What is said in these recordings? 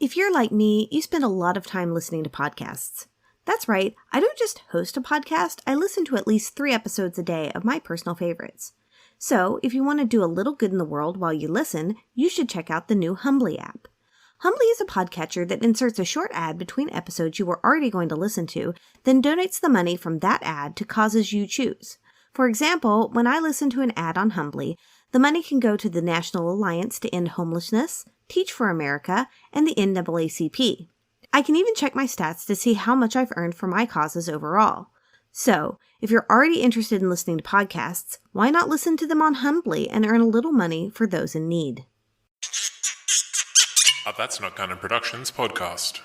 If you're like me, you spend a lot of time listening to podcasts. That's right, I don't just host a podcast, I listen to at least 3 episodes a day of my personal favorites. So, if you want to do a little good in the world while you listen, you should check out the new Humbly app. Humbly is a podcatcher that inserts a short ad between episodes you were already going to listen to, then donates the money from that ad to causes you choose. For example, when I listen to an ad on Humbly, the money can go to the National Alliance to End Homelessness, Teach for America, and the NAACP. I can even check my stats to see how much I've earned for my causes overall. So, if you're already interested in listening to podcasts, why not listen to them on Humbly and earn a little money for those in need? A That's Not Canon Productions podcast.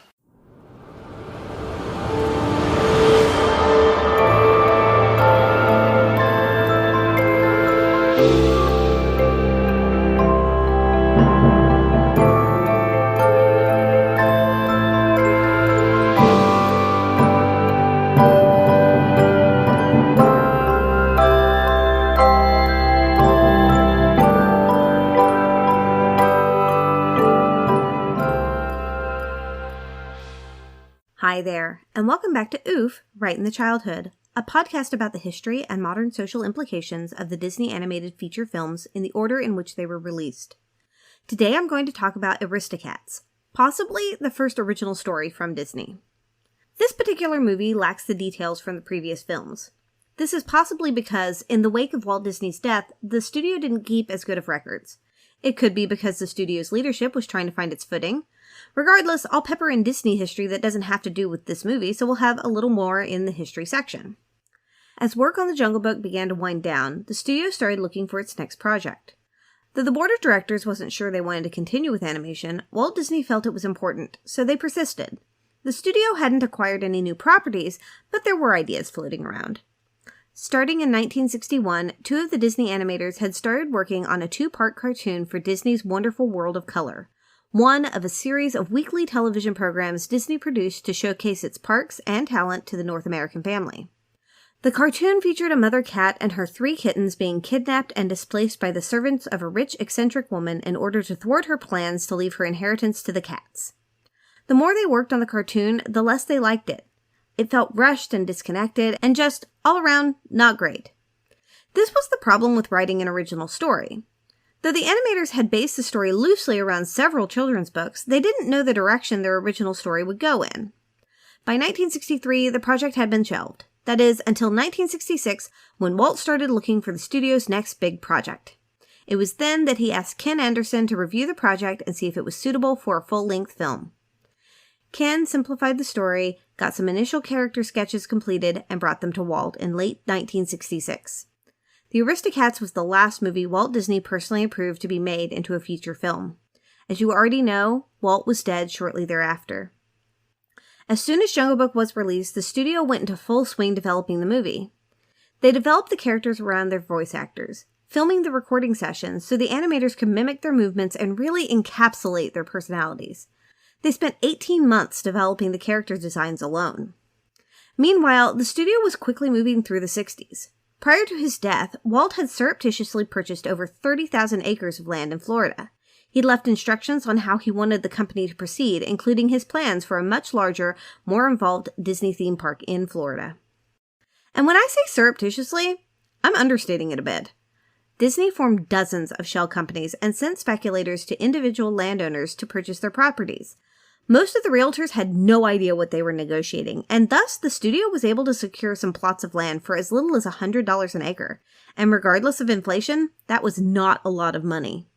Hi there, and welcome back to Oof, Right in the Childhood, a podcast about the history and modern social implications of the Disney animated feature films in the order in which they were released. Today I'm going to talk about Aristocats, possibly the first original story from Disney. This particular movie lacks the details from the previous films. This is possibly because, in the wake of Walt Disney's death, the studio didn't keep as good of records. It could be because the studio's leadership was trying to find its footing. Regardless, I'll pepper in Disney history that doesn't have to do with this movie, so we'll have a little more in the history section. As work on The Jungle Book began to wind down, the studio started looking for its next project. Though the board of directors wasn't sure they wanted to continue with animation, Walt Disney felt it was important, so they persisted. The studio hadn't acquired any new properties, but there were ideas floating around. Starting in 1961, 2 of the Disney animators had started working on a 2-part cartoon for Disney's Wonderful World of Color, one of a series of weekly television programs Disney produced to showcase its parks and talent to the North American family. The cartoon featured a mother cat and her 3 kittens being kidnapped and displaced by the servants of a rich, eccentric woman in order to thwart her plans to leave her inheritance to the cats. The more they worked on the cartoon, the less they liked it. It felt rushed and disconnected, and just, all around, not great. This was the problem with writing an original story. Though the animators had based the story loosely around several children's books, they didn't know the direction their original story would go in. By 1963, the project had been shelved. That is, until 1966, when Walt started looking for the studio's next big project. It was then that he asked Ken Anderson to review the project and see if it was suitable for a full-length film. Ken simplified the story, got some initial character sketches completed, and brought them to Walt in late 1966. The Aristocats was the last movie Walt Disney personally approved to be made into a feature film. As you already know, Walt was dead shortly thereafter. As soon as Jungle Book was released, the studio went into full swing developing the movie. They developed the characters around their voice actors, filming the recording sessions so the animators could mimic their movements and really encapsulate their personalities. They spent 18 months developing the character designs alone. Meanwhile, the studio was quickly moving through the 60s. Prior to his death, Walt had surreptitiously purchased over 30,000 acres of land in Florida. He'd left instructions on how he wanted the company to proceed, including his plans for a much larger, more involved Disney theme park in Florida. And when I say surreptitiously, I'm understating it a bit. Disney formed dozens of shell companies and sent speculators to individual landowners to purchase their properties. Most of the realtors had no idea what they were negotiating, and thus the studio was able to secure some plots of land for as little as $100 an acre. And regardless of inflation, that was not a lot of money.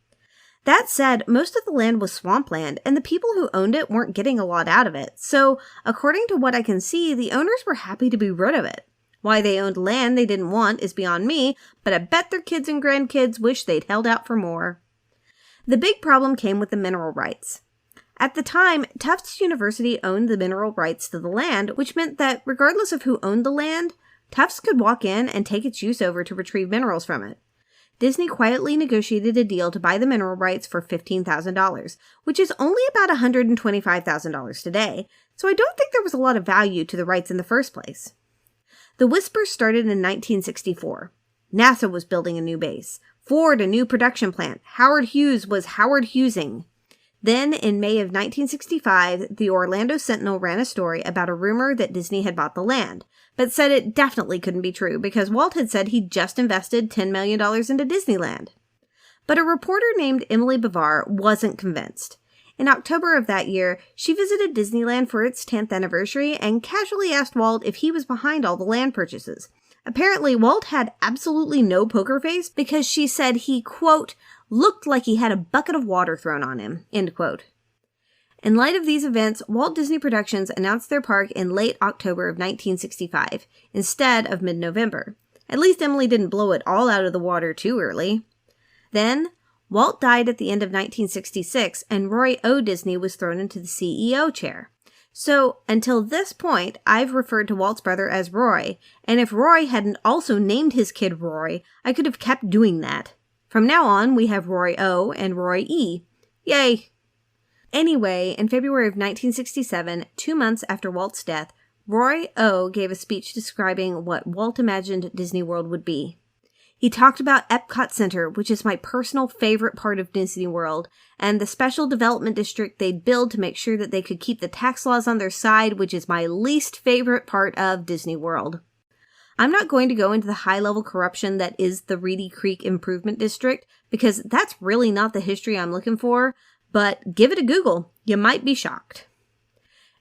That said, most of the land was swampland, and the people who owned it weren't getting a lot out of it. So, according to what I can see, the owners were happy to be rid of it. Why they owned land they didn't want is beyond me, but I bet their kids and grandkids wish they'd held out for more. The big problem came with the mineral rights. At the time, Tufts University owned the mineral rights to the land, which meant that regardless of who owned the land, Tufts could walk in and take its use over to retrieve minerals from it. Disney quietly negotiated a deal to buy the mineral rights for $15,000, which is only about $125,000 today, so I don't think there was a lot of value to the rights in the first place. The whispers started in 1964. NASA was building a new base, Ford a new production plant, Howard Hughes was Howard Hughesing. Then, in May of 1965, the Orlando Sentinel ran a story about a rumor that Disney had bought the land, but said it definitely couldn't be true because Walt had said he'd just invested $10 million into Disneyland. But a reporter named Emily Bavar wasn't convinced. In October of that year, she visited Disneyland for its 10th anniversary and casually asked Walt if he was behind all the land purchases. Apparently, Walt had absolutely no poker face because she said he, quote, looked like he had a bucket of water thrown on him, end quote. In light of these events, Walt Disney Productions announced their park in late October of 1965, instead of mid-November. At least Emily didn't blow it all out of the water too early. Then, Walt died at the end of 1966, and Roy O. Disney was thrown into the CEO chair. So, until this point, I've referred to Walt's brother as Roy, and if Roy hadn't also named his kid Roy, I could have kept doing that. From now on, we have Roy O. and Roy E. Yay! Anyway, in February of 1967, 2 months after Walt's death, Roy O. gave a speech describing what Walt imagined Disney World would be. He talked about Epcot Center, which is my personal favorite part of Disney World, and the special development district they'd build to make sure that they could keep the tax laws on their side, which is my least favorite part of Disney World. I'm not going to go into the high-level corruption that is the Reedy Creek Improvement District, because that's really not the history I'm looking for, but give it a Google. You might be shocked.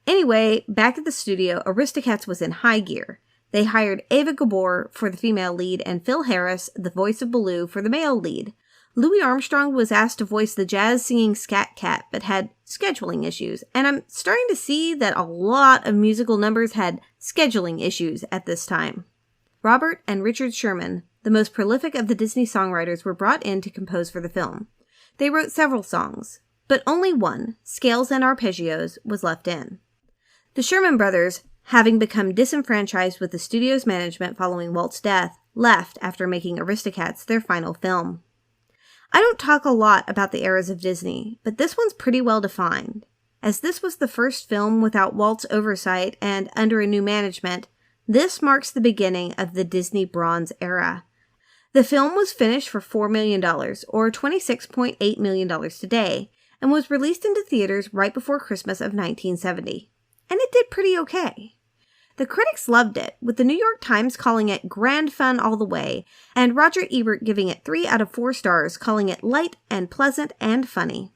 Anyway, back at the studio, Aristocats was in high gear. They hired Ava Gabor for the female lead and Phil Harris, the voice of Baloo, for the male lead. Louis Armstrong was asked to voice the jazz-singing Scat Cat, but had scheduling issues, and I'm starting to see that a lot of musical numbers had scheduling issues at this time. Robert and Richard Sherman, the most prolific of the Disney songwriters, were brought in to compose for the film. They wrote several songs, but only one, Scales and Arpeggios, was left in. The Sherman brothers, having become disenfranchised with the studio's management following Walt's death, left after making Aristocats their final film. I don't talk a lot about the eras of Disney, but this one's pretty well defined. As this was the first film without Walt's oversight and under a new management, this marks the beginning of the Disney Bronze era. The film was finished for $4 million, or $26.8 million today, and was released into theaters right before Christmas of 1970. And it did pretty okay. The critics loved it, with the New York Times calling it grand fun all the way, and Roger Ebert giving it 3 out of 4 stars, calling it light and pleasant and funny.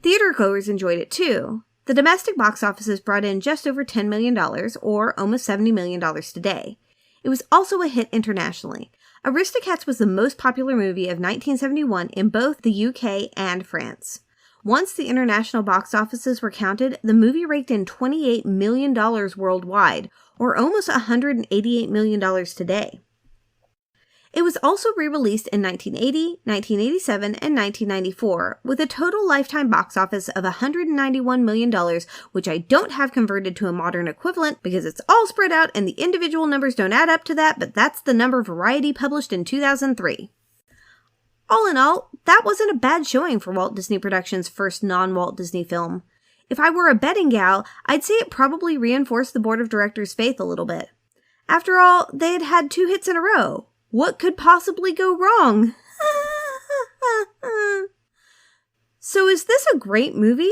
Theatergoers enjoyed it too. The domestic box offices brought in just over $10 million, or almost $70 million today. It was also a hit internationally. Aristocats was the most popular movie of 1971 in both the UK and France. Once the international box offices were counted, the movie raked in $28 million worldwide, or almost $188 million today. It was also re-released in 1980, 1987, and 1994, with a total lifetime box office of $191 million, which I don't have converted to a modern equivalent because it's all spread out and the individual numbers don't add up to that, but that's the number Variety published in 2003. All in all, that wasn't a bad showing for Walt Disney Productions' first non-Walt Disney film. If I were a betting gal, I'd say it probably reinforced the board of directors' faith a little bit. After all, they had had 2 hits in a row. What could possibly go wrong? So is this a great movie?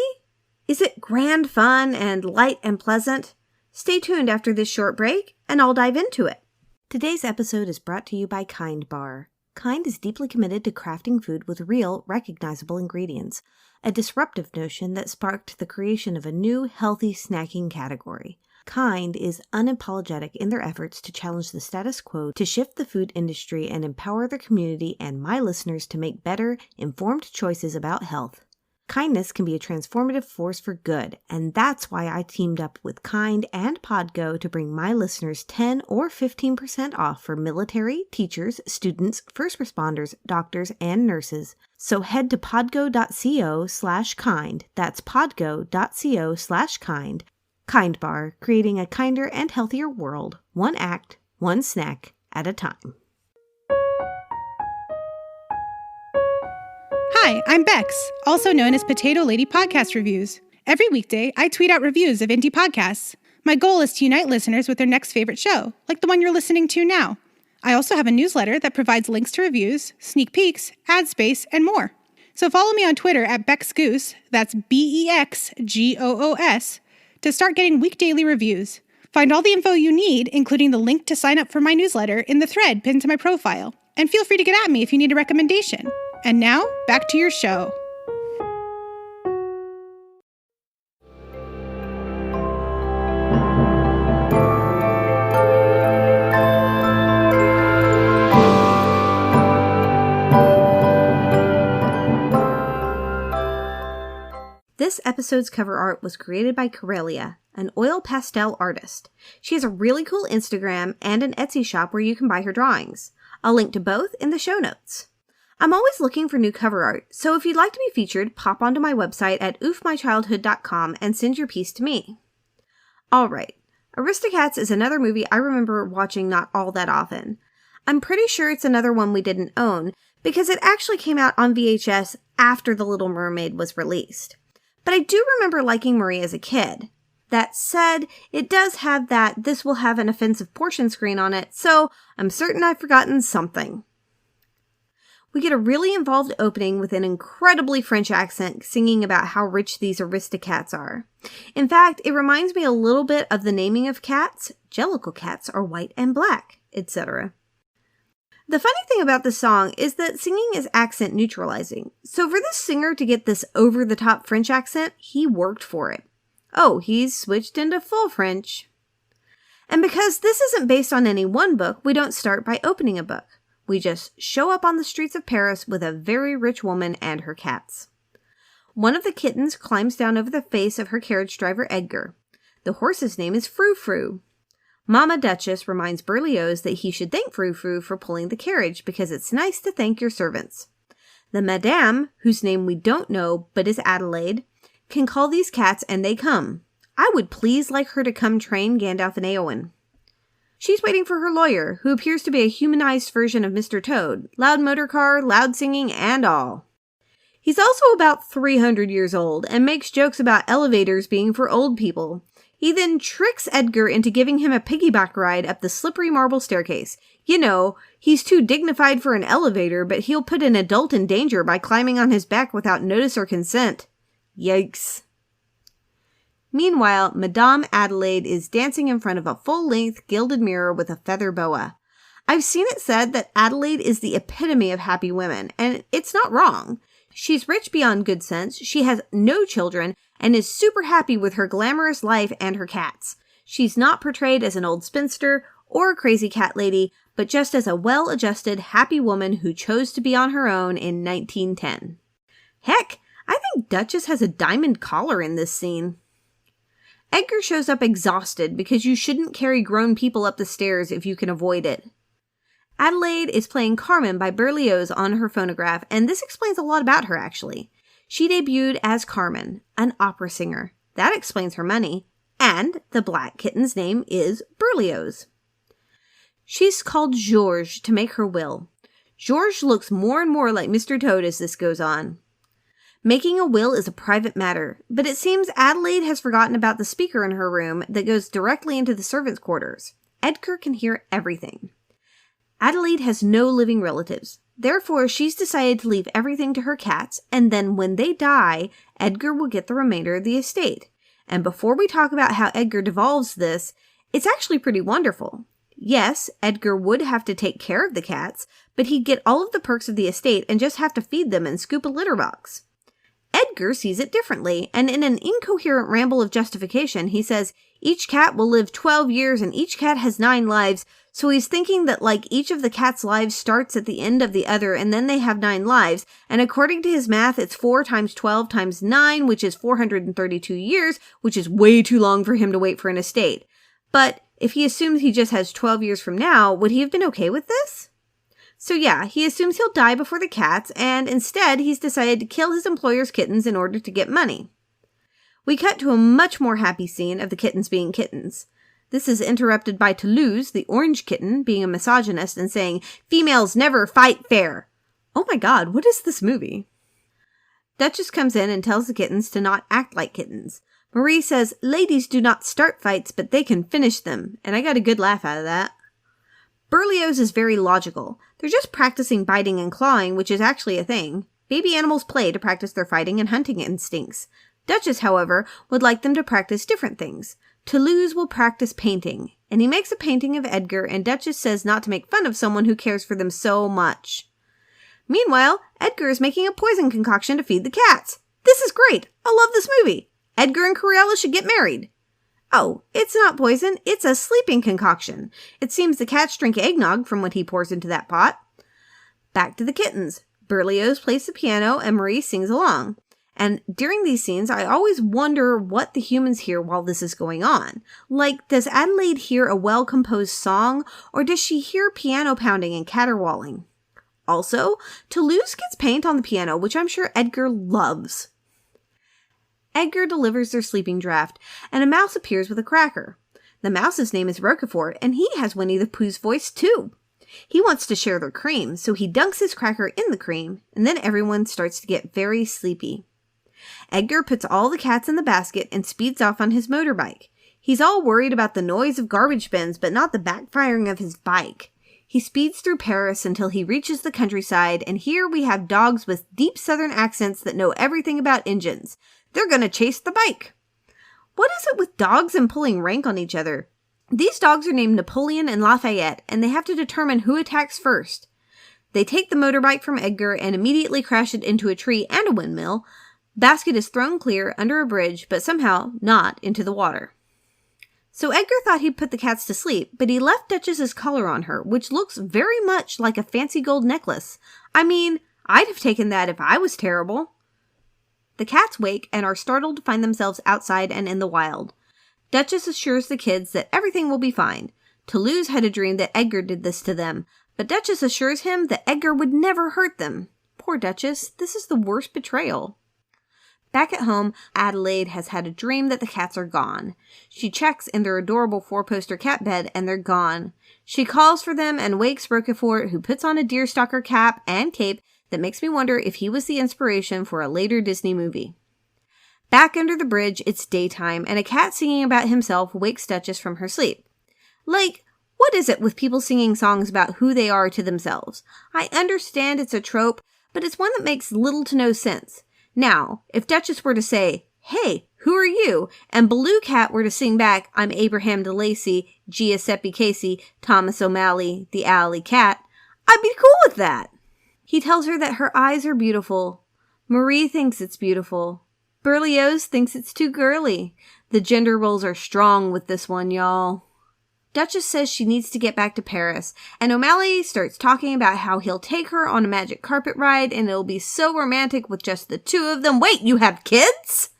Is it grand fun and light and pleasant? Stay tuned after this short break, and I'll dive into it. Today's episode is brought to you by Kind Bar. Kind is deeply committed to crafting food with real, recognizable ingredients, a disruptive notion that sparked the creation of a new, healthy snacking category. Kind is unapologetic in their efforts to challenge the status quo, to shift the food industry, and empower their community and my listeners to make better, informed choices about health. Kindness can be a transformative force for good, and that's why I teamed up with Kind and Podgo to bring my listeners 10 or 15% off for military, teachers, students, first responders, doctors, and nurses. So head to podgo.co/kind. That's podgo.co/kind. Kind Bar, creating a kinder and healthier world, one act, one snack at a time. Hi, I'm Bex, also known as Potato Lady Podcast Reviews. Every weekday, I tweet out reviews of indie podcasts. My goal is to unite listeners with their next favorite show, like the one you're listening to now. I also have a newsletter that provides links to reviews, sneak peeks, ad space, and more. So follow me on Twitter at BexGoose, that's BEXGOOS, to start getting week daily reviews. Find all the info you need, including the link to sign up for my newsletter, in the thread pinned to my profile. And feel free to get at me if you need a recommendation. And now, back to your show. This episode's cover art was created by Corelia, an oil pastel artist. She has a really cool Instagram and an Etsy shop where you can buy her drawings. I'll link to both in the show notes. I'm always looking for new cover art, so if you'd like to be featured, pop onto my website at oofmychildhood.com and send your piece to me. Alright, Aristocats is another movie I remember watching not all that often. I'm pretty sure it's another one we didn't own, because it actually came out on VHS after The Little Mermaid was released. But I do remember liking Marie as a kid. That said, it does have that "this will have an offensive portion" screen on it, so I'm certain I've forgotten something. We get a really involved opening with an incredibly French accent singing about how rich these Aristocats are. In fact, it reminds me a little bit of the naming of cats. Jellicle cats are white and black, etc. The funny thing about this song is that singing is accent neutralizing, so for this singer to get this over-the-top French accent, he worked for it. Oh, he's switched into full French. And because this isn't based on any one book, we don't start by opening a book. We just show up on the streets of Paris with a very rich woman and her cats. One of the kittens climbs down over the face of her carriage driver Edgar. The horse's name is Frou Frou. Mama Duchess reminds Berlioz that he should thank Frou Frou for pulling the carriage because it's nice to thank your servants. The Madame, whose name we don't know but is Adelaide, can call these cats and they come. I would please like her to come train Gandalf and Éowyn. She's waiting for her lawyer, who appears to be a humanized version of Mr. Toad, loud motor car, loud singing, and all. He's also about 300 years old and makes jokes about elevators being for old people. He then tricks Edgar into giving him a piggyback ride up the slippery marble staircase. You know, he's too dignified for an elevator, but he'll put an adult in danger by climbing on his back without notice or consent. Yikes. Meanwhile, Madame Adelaide is dancing in front of a full-length gilded mirror with a feather boa. I've seen it said that Adelaide is the epitome of happy women, and it's not wrong. She's rich beyond good sense, she has no children, and is super happy with her glamorous life and her cats. She's not portrayed as an old spinster or a crazy cat lady, but just as a well-adjusted, happy woman who chose to be on her own in 1910. Heck, I think Duchess has a diamond collar in this scene. Edgar shows up exhausted because you shouldn't carry grown people up the stairs if you can avoid it. Adelaide is playing Carmen by Berlioz on her phonograph, and this explains a lot about her, actually. She debuted as Carmen, an opera singer. That explains her money. And the black kitten's name is Berlioz. She's called Georges to make her will. Georges looks more and more like Mr. Toad as this goes on. Making a will is a private matter, but it seems Adelaide has forgotten about the speaker in her room that goes directly into the servants' quarters. Edgar can hear everything. Adelaide has no living relatives. Therefore, she's decided to leave everything to her cats, and then when they die, Edgar will get the remainder of the estate. And before we talk about how Edgar devolves this, it's actually pretty wonderful. Yes, Edgar would have to take care of the cats, but he'd get all of the perks of the estate and just have to feed them and scoop a litter box. Edgar sees it differently, and in an incoherent ramble of justification, he says each cat will live 12 years and each cat has 9 lives, so he's thinking that like each of the cat's lives starts at the end of the other and then they have 9 lives, and according to his math, it's 4 times 12 times 9, which is 432 years, which is way too long for him to wait for an estate. But if he assumes he just has 12 years from now, would he have been okay with this? So yeah, he assumes he'll die before the cats, and instead he's decided to kill his employer's kittens in order to get money. We cut to a much more happy scene of the kittens being kittens. This is interrupted by Toulouse, the orange kitten, being a misogynist and saying, "Females never fight fair." Oh my god, what is this movie? Duchess comes in and tells the kittens to not act like kittens. Marie says, "Ladies do not start fights, but they can finish them," and I got a good laugh out of that. Berlioz is very logical. They're just practicing biting and clawing, which is actually a thing. Baby animals play to practice their fighting and hunting instincts. Duchess, however, would like them to practice different things. Toulouse will practice painting, and he makes a painting of Edgar, and Duchess says not to make fun of someone who cares for them so much. Meanwhile, Edgar is making a poison concoction to feed the cats. This is great! I love this movie! Edgar and Cruella should get married. Oh, it's not poison, it's a sleeping concoction. It seems the cats drink eggnog from what he pours into that pot. Back to the kittens. Berlioz plays the piano and Marie sings along. And during these scenes, I always wonder what the humans hear while this is going on. Like, does Adelaide hear a well-composed song, or does she hear piano pounding and caterwauling? Also, Toulouse gets paint on the piano, which I'm sure Edgar loves. Edgar delivers their sleeping draft, and a mouse appears with a cracker. The mouse's name is Roquefort, and he has Winnie the Pooh's voice too. He wants to share their cream, so he dunks his cracker in the cream, and then everyone starts to get very sleepy. Edgar puts all the cats in the basket and speeds off on his motorbike. He's all worried about the noise of garbage bins, but not the backfiring of his bike. He speeds through Paris until he reaches the countryside, and here we have dogs with deep southern accents that know everything about engines. They're gonna chase the bike. What is it with dogs and pulling rank on each other? These dogs are named Napoleon and Lafayette, and they have to determine who attacks first. They take the motorbike from Edgar and immediately crash it into a tree and a windmill. Basket is thrown clear under a bridge, but somehow not into the water. So Edgar thought he'd put the cats to sleep, but he left Duchess's collar on her, which looks very much like a fancy gold necklace. I mean, I'd have taken that if I was terrible. The cats wake and are startled to find themselves outside and in the wild. Duchess assures the kids that everything will be fine. Toulouse had a dream that Edgar did this to them, but Duchess assures him that Edgar would never hurt them. Poor Duchess, this is the worst betrayal. Back at home, Adelaide has had a dream that the cats are gone. She checks in their adorable four-poster cat bed and they're gone. She calls for them and wakes Roquefort, who puts on a deerstalker cap and cape that makes me wonder if he was the inspiration for a later Disney movie. Back under the bridge, it's daytime, and a cat singing about himself wakes Duchess from her sleep. Like, what is it with people singing songs about who they are to themselves? I understand it's a trope, but it's one that makes little to no sense. Now, if Duchess were to say, "Hey, who are you?" and Baloo Cat were to sing back, "I'm Abraham de Lacy, Giuseppe Casey, Thomas O'Malley, the Alley Cat," I'd be cool with that. He tells her that her eyes are beautiful. Marie thinks it's beautiful. Berlioz thinks it's too girly. The gender roles are strong with this one, y'all. Duchess says she needs to get back to Paris, and O'Malley starts talking about how he'll take her on a magic carpet ride, and it'll be so romantic with just the two of them. Wait, you have kids?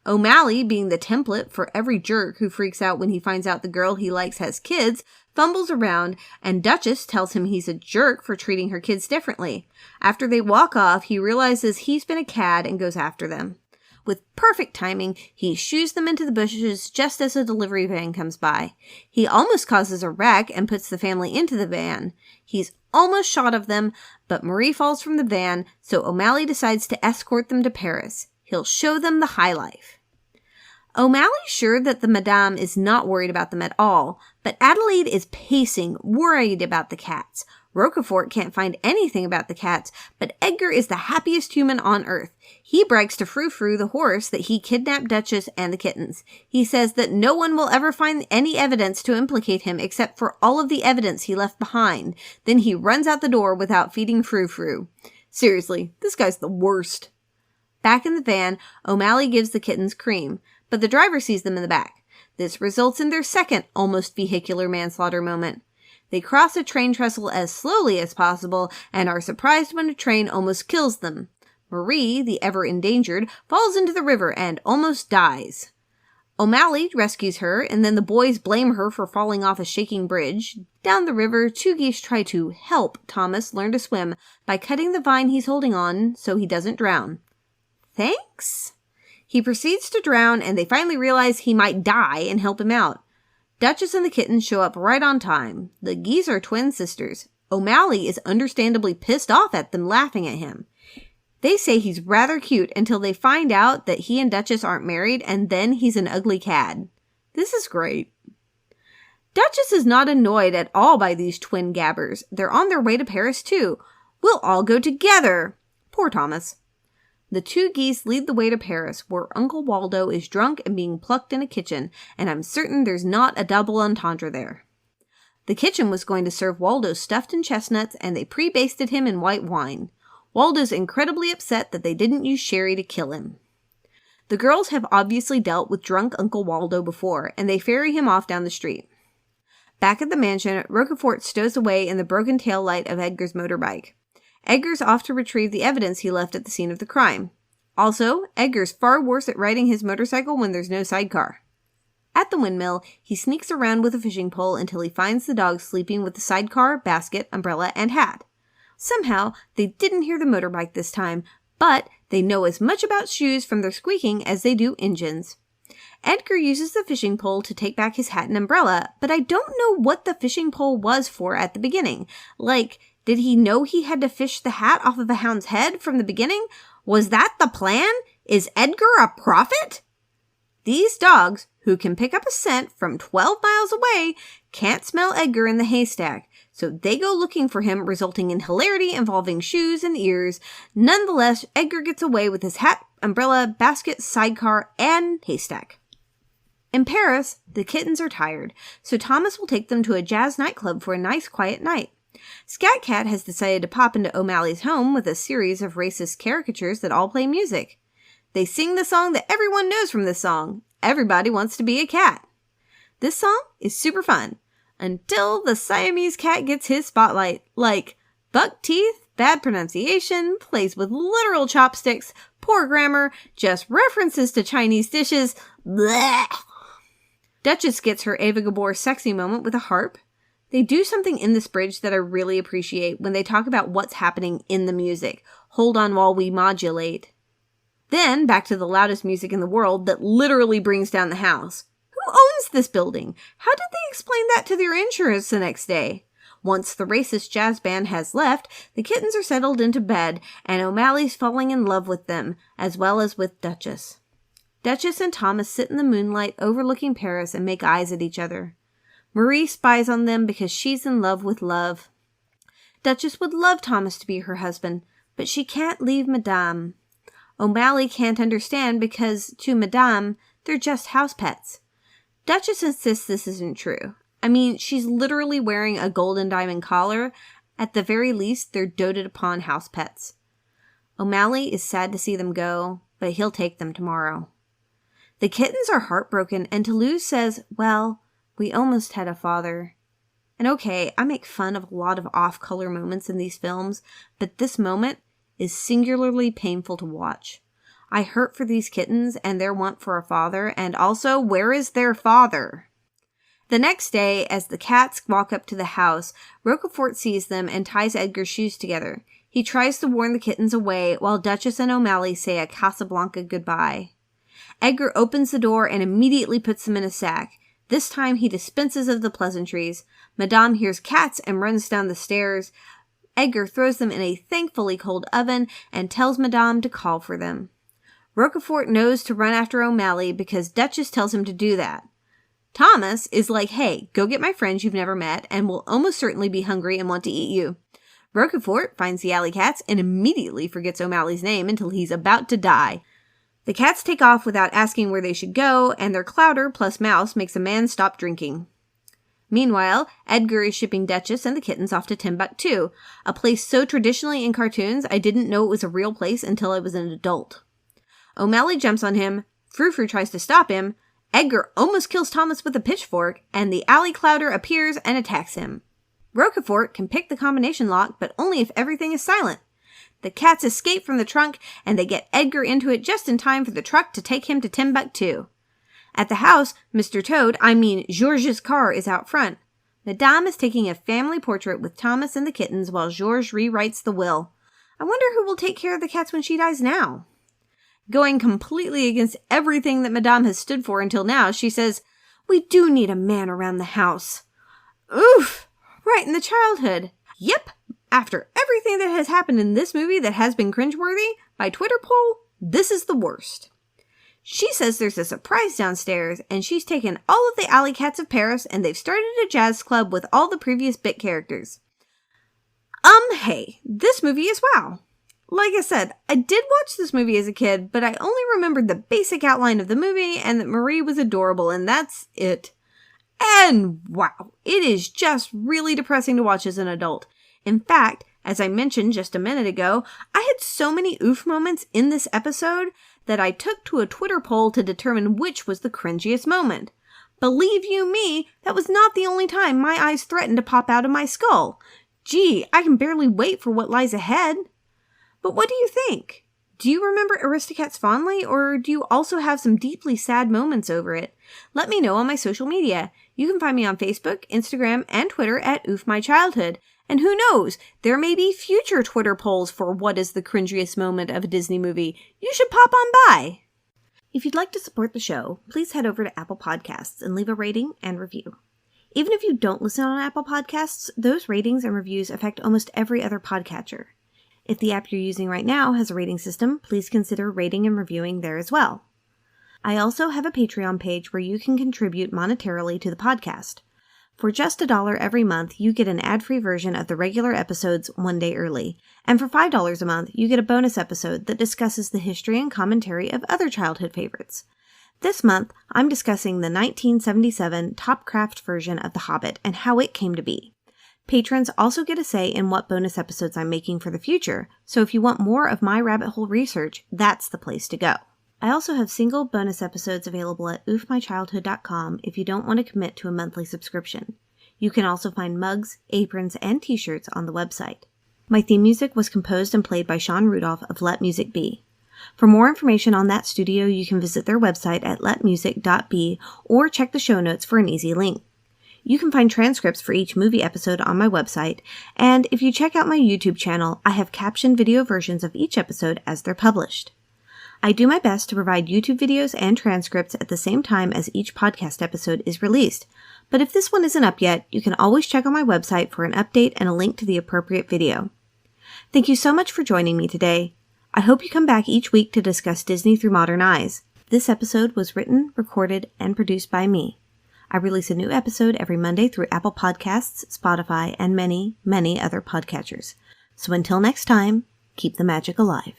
O'Malley, being the template for every jerk who freaks out when he finds out the girl he likes has kids, fumbles around, and Duchess tells him he's a jerk for treating her kids differently. After they walk off, he realizes he's been a cad and goes after them. With perfect timing, he shoos them into the bushes just as a delivery van comes by. He almost causes a wreck and puts the family into the van. He's almost shot of them, but Marie falls from the van, so O'Malley decides to escort them to Paris. He'll show them the high life. O'Malley's sure that the Madame is not worried about them at all, but Adelaide is pacing, worried about the cats. Roquefort can't find anything about the cats, but Edgar is the happiest human on earth. He brags to Frou Frou, the horse, that he kidnapped Duchess and the kittens. He says that no one will ever find any evidence to implicate him except for all of the evidence he left behind. Then he runs out the door without feeding Frou Frou. Seriously, this guy's the worst. Back in the van, O'Malley gives the kittens cream, but the driver sees them in the back. This results in their second almost vehicular manslaughter moment. They cross a train trestle as slowly as possible and are surprised when a train almost kills them. Marie, the ever-endangered, falls into the river and almost dies. O'Malley rescues her, and then the boys blame her for falling off a shaking bridge. Down the river, two geese try to help Thomas learn to swim by cutting the vine he's holding on so he doesn't drown. Thanks? He proceeds to drown, and they finally realize he might die and help him out. Duchess and the kittens show up right on time. The geese are twin sisters. O'Malley is understandably pissed off at them laughing at him. They say he's rather cute until they find out that he and Duchess aren't married, and then he's an ugly cad. This is great. Duchess is not annoyed at all by these twin gabbers. They're on their way to Paris too. We'll all go together. Poor Thomas. The two geese lead the way to Paris, where Uncle Waldo is drunk and being plucked in a kitchen, and I'm certain there's not a double entendre there. The kitchen was going to serve Waldo stuffed in chestnuts, and they pre-basted him in white wine. Waldo's incredibly upset that they didn't use sherry to kill him. The girls have obviously dealt with drunk Uncle Waldo before, and they ferry him off down the street. Back at the mansion, Roquefort stows away in the broken tail light of Edgar's motorbike. Edgar's off to retrieve the evidence he left at the scene of the crime. Also, Edgar's far worse at riding his motorcycle when there's no sidecar. At the windmill, he sneaks around with a fishing pole until he finds the dog sleeping with the sidecar, basket, umbrella, and hat. Somehow, they didn't hear the motorbike this time, but they know as much about shoes from their squeaking as they do engines. Edgar uses the fishing pole to take back his hat and umbrella, but I don't know what the fishing pole was for at the beginning. Like, did he know he had to fish the hat off of a hound's head from the beginning? Was that the plan? Is Edgar a prophet? These dogs, who can pick up a scent from 12 miles away, can't smell Edgar in the haystack, so they go looking for him, resulting in hilarity involving shoes and ears. Nonetheless, Edgar gets away with his hat, umbrella, basket, sidecar, and haystack. In Paris, the kittens are tired, so Thomas will take them to a jazz nightclub for a nice quiet night. Scat Cat has decided to pop into O'Malley's home with a series of racist caricatures that all play music. They sing the song that everyone knows from this song, Everybody Wants to Be a Cat. This song is super fun, until the Siamese cat gets his spotlight, like buck teeth, bad pronunciation, plays with literal chopsticks, poor grammar, just references to Chinese dishes, bleh. Duchess gets her Ava Gabor sexy moment with a harp. They do something in this bridge that I really appreciate when they talk about what's happening in the music. Hold on while we modulate. Then, back to the loudest music in the world that literally brings down the house. Who owns this building? How did they explain that to their insurance the next day? Once the racist jazz band has left, the kittens are settled into bed, and O'Malley's falling in love with them, as well as with Duchess. Duchess and Thomas sit in the moonlight overlooking Paris and make eyes at each other. Marie spies on them because she's in love with love. Duchess would love Thomas to be her husband, but she can't leave Madame. O'Malley can't understand because, to Madame, they're just house pets. Duchess insists this isn't true. I mean, she's literally wearing a gold and diamond collar. At the very least, they're doted upon house pets. O'Malley is sad to see them go, but he'll take them tomorrow. The kittens are heartbroken, and Toulouse says, well, we almost had a father. And okay, I make fun of a lot of off-color moments in these films, but this moment is singularly painful to watch. I hurt for these kittens and their want for a father, and also, where is their father? The next day, as the cats walk up to the house, Roquefort sees them and ties Edgar's shoes together. He tries to warn the kittens away, while Duchess and O'Malley say a Casablanca goodbye. Edgar opens the door and immediately puts them in a sack. This time he dispenses of the pleasantries. Madame hears cats and runs down the stairs. Edgar throws them in a thankfully cold oven and tells Madame to call for them. Roquefort knows to run after O'Malley because Duchess tells him to do that. Thomas is like, hey, go get my friends you've never met and will almost certainly be hungry and want to eat you. Roquefort finds the alley cats and immediately forgets O'Malley's name until he's about to die. The cats take off without asking where they should go, and their clouder plus mouse makes a man stop drinking. Meanwhile, Edgar is shipping Duchess and the kittens off to Timbuktu, a place so traditionally in cartoons I didn't know it was a real place until I was an adult. O'Malley jumps on him, Frou-Frou tries to stop him, Edgar almost kills Thomas with a pitchfork, and the alley clouder appears and attacks him. Roquefort can pick the combination lock, but only if everything is silent. The cats escape from the trunk, and they get Edgar into it just in time for the truck to take him to Timbuktu. At the house, Mr. Toad, Georges' car is out front. Madame is taking a family portrait with Thomas and the kittens while Georges rewrites the will. I wonder who will take care of the cats when she dies now. Going completely against everything that Madame has stood for until now, she says, we do need a man around the house. Oof! Right in the childhood. Yep. After everything that has happened in this movie that has been cringeworthy, by Twitter poll, this is the worst. She says there's a surprise downstairs, and she's taken all of the alley cats of Paris, and they've started a jazz club with all the previous bit characters. Hey, this movie is wow. Like I said, I did watch this movie as a kid, but I only remembered the basic outline of the movie and that Marie was adorable, and that's it. And wow, it is just really depressing to watch as an adult. In fact, as I mentioned just a minute ago, I had so many oof moments in this episode that I took to a Twitter poll to determine which was the cringiest moment. Believe you me, that was not the only time my eyes threatened to pop out of my skull. Gee, I can barely wait for what lies ahead. But what do you think? Do you remember Aristocats fondly, or do you also have some deeply sad moments over it? Let me know on my social media. You can find me on Facebook, Instagram, and Twitter at oofmychildhood. And who knows, there may be future Twitter polls for what is the cringiest moment of a Disney movie. You should pop on by. If you'd like to support the show, please head over to Apple Podcasts and leave a rating and review. Even if you don't listen on Apple Podcasts, those ratings and reviews affect almost every other podcatcher. If the app you're using right now has a rating system, please consider rating and reviewing there as well. I also have a Patreon page where you can contribute monetarily to the podcast. For just $1 every month, you get an ad-free version of the regular episodes one day early, and for $5 a month, you get a bonus episode that discusses the history and commentary of other childhood favorites. This month, I'm discussing the 1977 Topcraft version of The Hobbit and how it came to be. Patrons also get a say in what bonus episodes I'm making for the future, so if you want more of my rabbit hole research, that's the place to go. I also have single bonus episodes available at oofmychildhood.com if you don't want to commit to a monthly subscription. You can also find mugs, aprons, and t-shirts on the website. My theme music was composed and played by Sean Rudolph of Let Music Be. For more information on that studio, you can visit their website at letmusic.be or check the show notes for an easy link. You can find transcripts for each movie episode on my website, and if you check out my YouTube channel, I have captioned video versions of each episode as they're published. I do my best to provide YouTube videos and transcripts at the same time as each podcast episode is released, but if this one isn't up yet, you can always check on my website for an update and a link to the appropriate video. Thank you so much for joining me today. I hope you come back each week to discuss Disney through modern eyes. This episode was written, recorded, and produced by me. I release a new episode every Monday through Apple Podcasts, Spotify, and many, many other podcatchers. So until next time, keep the magic alive.